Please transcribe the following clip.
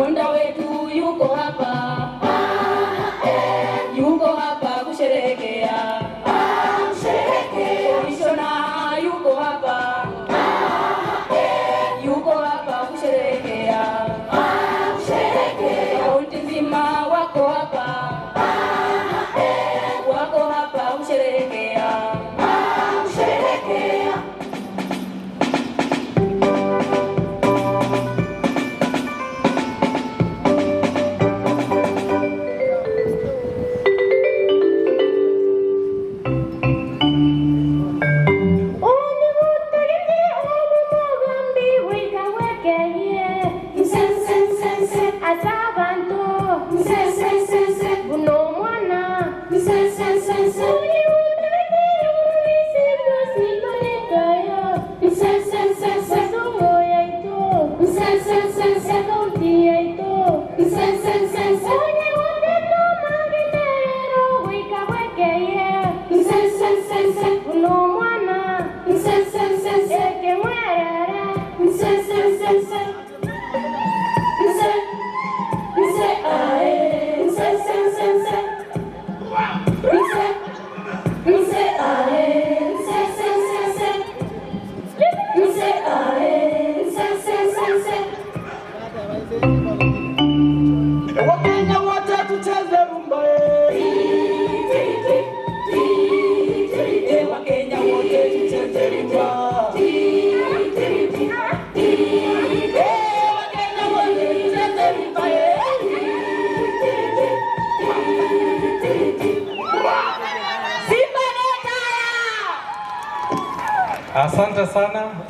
Mwenda wetu yuko hapa, yuko hapa kusherehekea, Komishona yuko hapa, yuko hapa kusherehekea, kaunti nzima wako hapa, wako hapa kusherehekea. Wakenya wote tucheze rumba, Wakenya wote tucheze rumba. Asante sana.